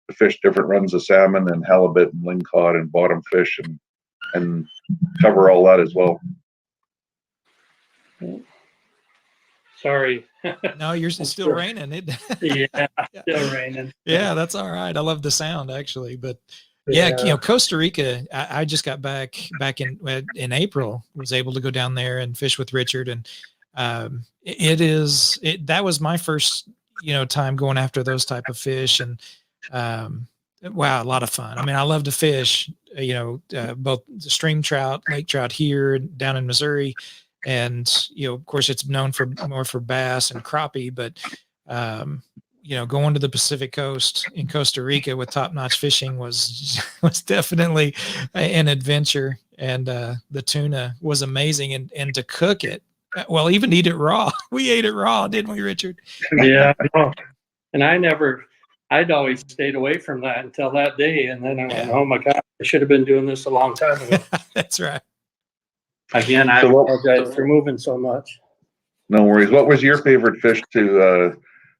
to fish different runs of salmon and halibut and lingcod and bottom fish, and cover all that as well. Sorry. No, it's still raining. Yeah, still raining. Yeah, that's all right. I love the sound actually, but Costa Rica. I just got back in April. Was able to go down there and fish with Richard, and that was my first time going after those type of fish, and wow, a lot of fun. I mean, I love to fish. Both the stream trout, lake trout here down in Missouri, and of course, it's known more for bass and crappie, but going to the Pacific Coast in Costa Rica with top-notch fishing was definitely an adventure, and the tuna was amazing, and to cook it, well, even eat it raw. We ate it raw, didn't we, Richard? Yeah, and I'd always stayed away from that until that day, and then I went, oh my God, I should have been doing this a long time ago. That's right. Again, I apologize for moving so much. No worries. What was your favorite fish to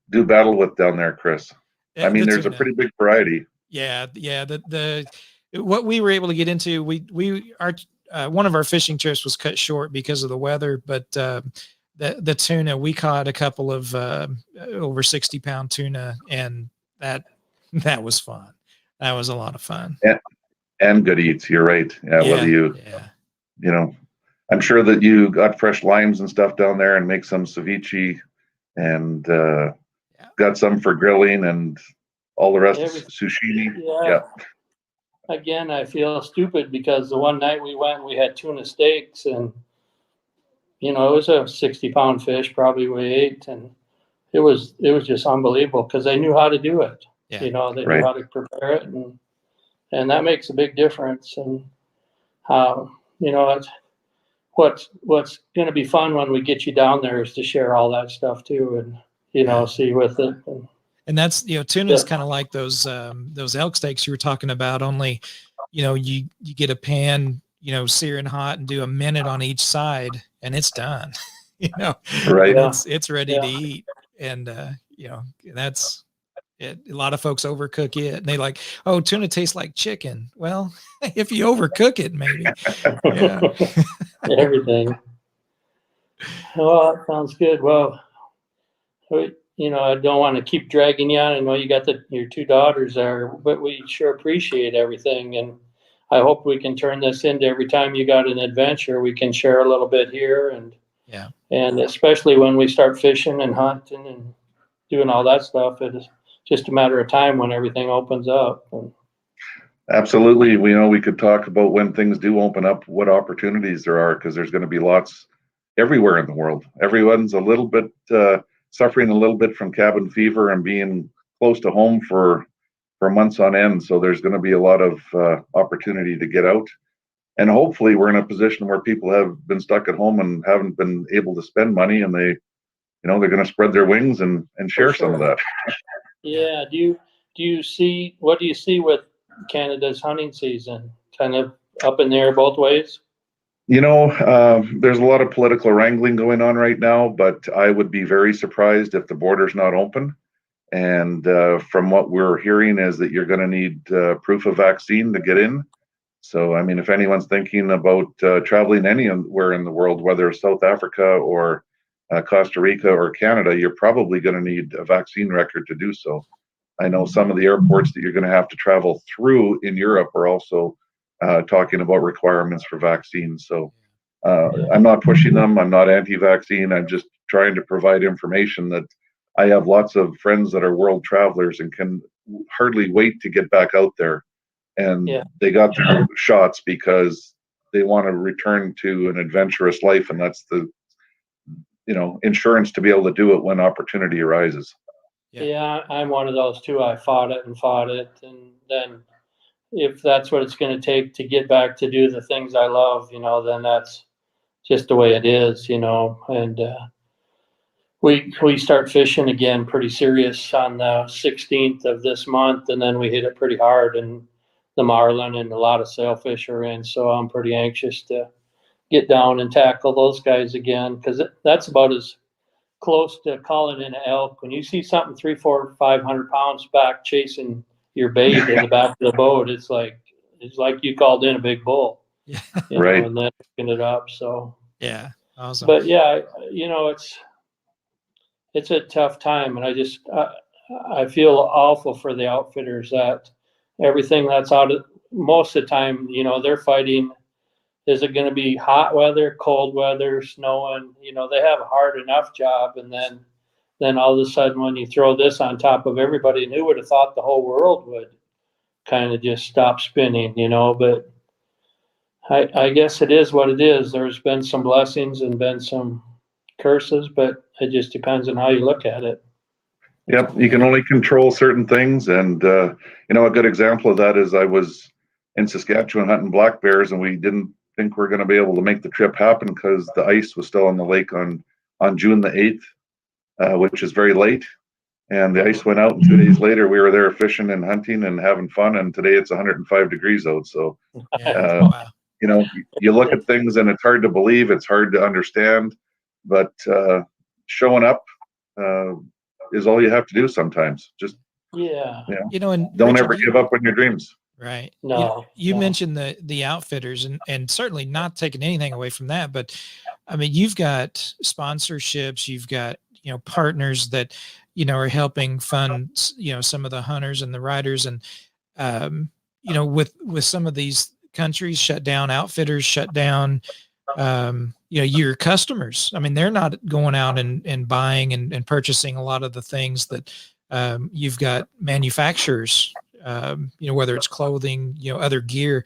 do battle with down there, Chris? I mean, there's a pretty big variety. Yeah. What we were able to get into, one of our fishing trips was cut short because of the weather, but the tuna, we caught a couple of over 60-pound tuna, and that was fun. That was a lot of fun. And good eats. You're right. I'm sure that you got fresh limes and stuff down there and make some ceviche, and got some for grilling, and all the rest is sushi. Yeah. again, I feel stupid because the one night we went, we had tuna steaks, and it was a 60-pound fish, probably weighed 8, and it was just unbelievable because they knew how to do it. Yeah. They knew Right. how to prepare it, and that makes a big difference. And it's what's going to be fun when we get you down there is to share all that stuff too, and see with it. And that's, tuna is kind of like those elk steaks you were talking about, only, you get a pan, searing hot and do a minute on each side and it's done, Right. and it's ready to Yeah. eat. And, that's it. A lot of folks overcook it and they like, oh, tuna tastes like chicken. Well, if you overcook it, maybe. Yeah. Everything. Well, that sounds good. Well, I don't want to keep dragging you on. I know you got your 2 daughters there, but we sure appreciate everything. And I hope we can turn this into every time you got an adventure, we can share a little bit here. And especially when we start fishing and hunting and doing all that stuff, it's just a matter of time when everything opens up. Absolutely. We could talk about when things do open up, what opportunities there are, because there's going to be lots everywhere in the world. Everyone's a little bit suffering a little bit from cabin fever and being close to home for months on end. So there's going to be a lot of opportunity to get out. And hopefully we're in a position where people have been stuck at home and haven't been able to spend money, and they're going to spread their wings and share some of that. Yeah. Do you see with Canada's hunting season? Kind of up in the air both ways? There's a lot of political wrangling going on right now, but I would be very surprised if the border's not open. And from what we're hearing is that you're going to need proof of vaccine to get in. So, I mean, if anyone's thinking about traveling anywhere in the world, whether it's South Africa or Costa Rica or Canada, you're probably going to need a vaccine record to do so. I know some of the airports that you're going to have to travel through in Europe are also talking about requirements for vaccines. So I'm not pushing them. I'm not anti-vaccine. I'm just trying to provide information that I have lots of friends that are world travelers and can hardly wait to get back out there. And they got their shots because they want to return to an adventurous life. And that's the, insurance to be able to do it when opportunity arises. Yeah, I'm one of those too. I fought it. And then if that's what it's going to take to get back to do the things I love, then that's just the way it is, and we start fishing again pretty serious on the 16th of this month, and then we hit it pretty hard, and the marlin and a lot of sailfish are in, so I'm pretty anxious to get down and tackle those guys again, because that's about as close to calling in an elk. When you see something 300, 400, 500 pounds back chasing your bait in the back of the boat, it's like you called in a big bull. Yeah. Right. And then picking it up. So Yeah. Awesome. but yeah, it's a tough time, and I feel awful for the outfitters that everything that's out of most of the time, they're fighting. Is it going to be hot weather, cold weather, snowing? They have a hard enough job, and then all of a sudden, when you throw this on top of everybody, and who would have thought the whole world would kind of just stop spinning, But I guess it is what it is. There's been some blessings and been some curses, but it just depends on how you look at it. Yep, you can only control certain things, and a good example of that is I was in Saskatchewan hunting black bears, and we didn't think we're going to be able to make the trip happen because the ice was still on the lake on June the 8th, which is very late. And the ice went out, and 2 days later we were there fishing and hunting and having fun. And today it's 105 degrees out. So, Wow. you look at things and it's hard to believe, it's hard to understand, but showing up is all you have to do sometimes. Just and don't Richard, ever give up on your dreams. Right. No, you no. mentioned the outfitters, and certainly not taking anything away from that, but I mean, you've got sponsorships, you've got, partners that, are helping fund, some of the hunters and the riders, and, with some of these countries shut down, outfitters shut down, your customers, I mean, they're not going out and buying and purchasing a lot of the things that, you've got manufacturers whether it's clothing, other gear.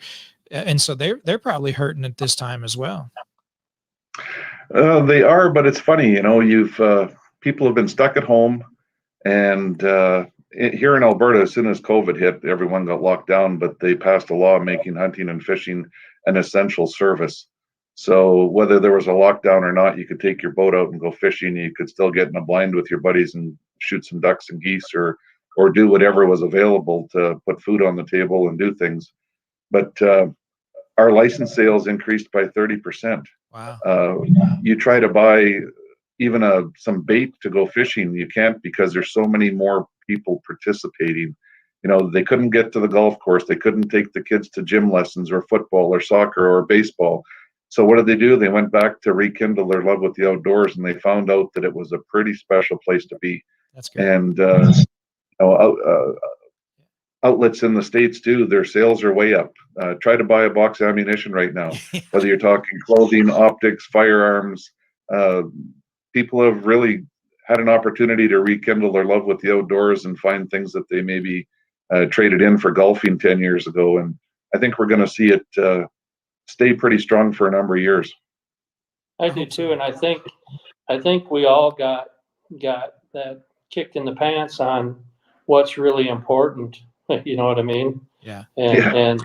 And so they're probably hurting at this time as well. They are, but it's funny, people have been stuck at home, and here in Alberta, as soon as COVID hit, everyone got locked down, but they passed a law making hunting and fishing an essential service. So whether there was a lockdown or not, you could take your boat out and go fishing. You could still get in a blind with your buddies and shoot some ducks and geese, or do whatever was available to put food on the table and do things. But our license sales increased by 30%. Wow. You try to buy even some bait to go fishing, you can't, because there's so many more people participating. They couldn't get to the golf course. They couldn't take the kids to gym lessons or football or soccer or baseball. So what did they do? They went back to rekindle their love with the outdoors, and they found out that it was a pretty special place to be. That's good. And outlets in the States too, their sales are way up. Try to buy a box of ammunition right now, whether you're talking clothing, optics, firearms. People have really had an opportunity to rekindle their love with the outdoors and find things that they maybe traded in for golfing 10 years ago. And I think we're going to see it stay pretty strong for a number of years. I do too, and I think we all got that kick in the pants on what's really important. You know what I mean? Yeah. And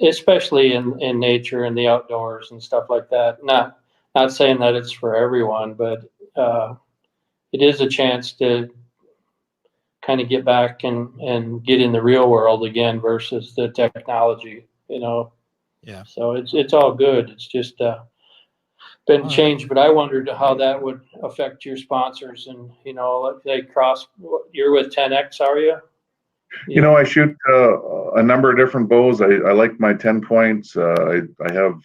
especially in nature and the outdoors and stuff like that. Not saying that it's for everyone, but it is a chance to kind of get back and get in the real world again versus the technology. Yeah. So it's all good. It's just been changed, but I wondered how that would affect your sponsors, and they cross. You're with 10X, are you? I shoot a number of different bows. I like my 10 points. I have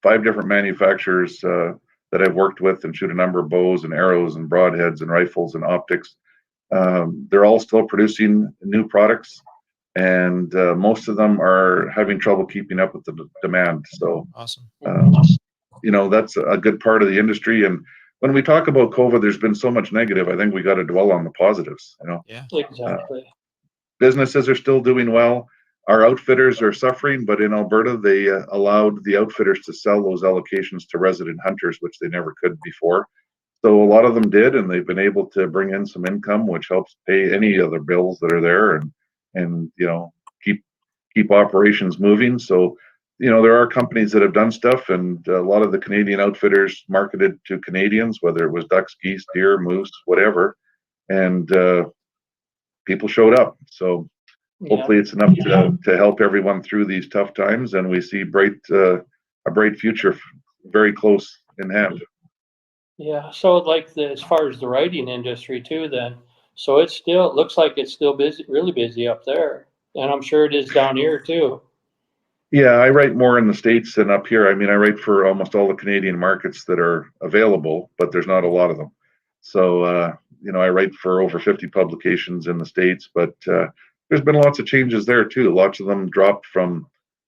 5 different manufacturers that I've worked with and shoot a number of bows and arrows and broadheads and rifles and optics. They're all still producing new products, and most of them are having trouble keeping up with the demand. So awesome. That's a good part of the industry. And when we talk about COVID, there's been so much negative. I think we got to dwell on the positives. Yeah, exactly. Businesses are still doing well. Our outfitters are suffering, but in Alberta, they allowed the outfitters to sell those allocations to resident hunters, which they never could before. So a lot of them did, and they've been able to bring in some income, which helps pay any other bills that are there, and keep operations moving. So there are companies that have done stuff, and a lot of the Canadian outfitters marketed to Canadians, whether it was ducks, geese, deer, moose, whatever, and people showed up. So hopefully it's enough to help everyone through these tough times, and we see a bright future very close in hand. Yeah. So as far as the writing industry too, then, so it looks like it's still busy, really busy up there, and I'm sure it is down here too. Yeah, I write more in the States than up here. I mean, I write for almost all the Canadian markets that are available, but there's not a lot of them. So, I write for over 50 publications in the States, but there's been lots of changes there too. Lots of them dropped from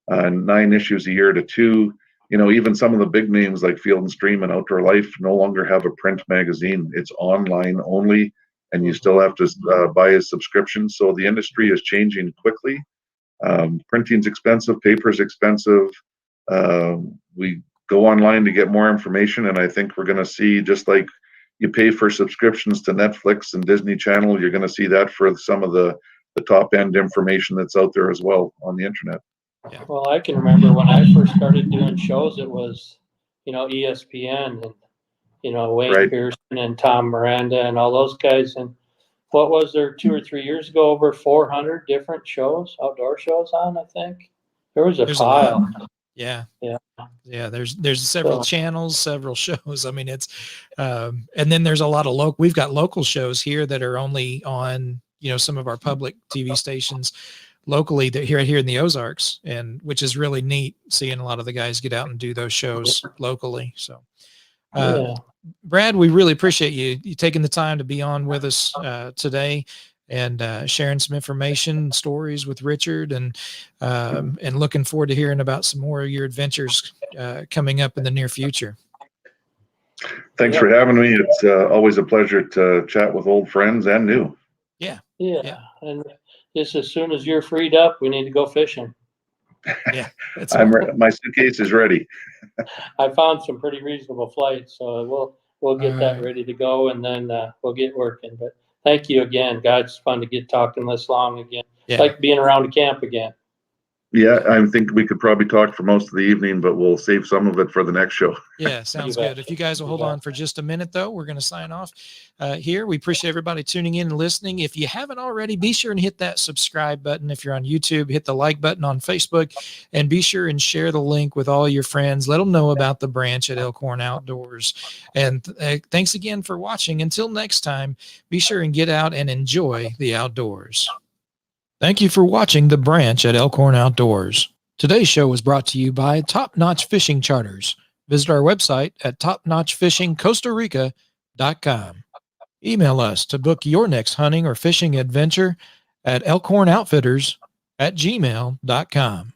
9 issues a year to 2. Even some of the big names like Field and Stream and Outdoor Life no longer have a print magazine. It's online only, and you still have to buy a subscription. So the industry is changing quickly. Printing's expensive, paper's expensive. We go online to get more information, and I think we're going to see, just like you pay for subscriptions to Netflix and Disney Channel, you're going to see that for some of the top end information that's out there as well on the internet. Yeah. Well, I can remember when I first started doing shows, it was, ESPN and, Wayne Pearson and Tom Miranda and all those guys. And what was there 2 or 3 years ago, over 400 different shows, outdoor shows on, I think. There's a pile. Yeah. Yeah. There's several channels, several shows. I mean, it's, and then there's a lot of we've got local shows here that are only on, some of our public TV stations locally that here in the Ozarks, and which is really neat seeing a lot of the guys get out and do those shows locally. So, Brad, we really appreciate you taking the time to be on with us today and sharing some information, stories with Richard, and looking forward to hearing about some more of your adventures coming up in the near future. Thanks for having me. It's always a pleasure to chat with old friends and new. Yeah. And just as soon as you're freed up, we need to go fishing. Yeah, that's right. My suitcase is ready. I found some pretty reasonable flights, so we'll get All that right. ready to go, and then we'll get working. But thank you again, God. It's fun to get talking this long again. Yeah. Like being around a camp again. Yeah, I think we could probably talk for most of the evening, but we'll save some of it for the next show. Yeah, sounds bet. good. If you guys will You hold bet. on for just a minute, though, we're going to sign off here. We appreciate everybody tuning in and listening. If you haven't already, be sure and hit that subscribe button. If you're on YouTube, hit the like button on Facebook, and be sure and share the link with all your friends. Let them know about the branch at Elkhorn Outdoors. And thanks again for watching. Until next time, be sure and get out and enjoy the outdoors. Thank you for watching the branch at Elkhorn Outdoors. Today's show was brought to you by Top Notch Fishing Charters. Visit our website at topnotchfishingcostarica.com. Email us to book your next hunting or fishing adventure at elkhornoutfitters@gmail.com.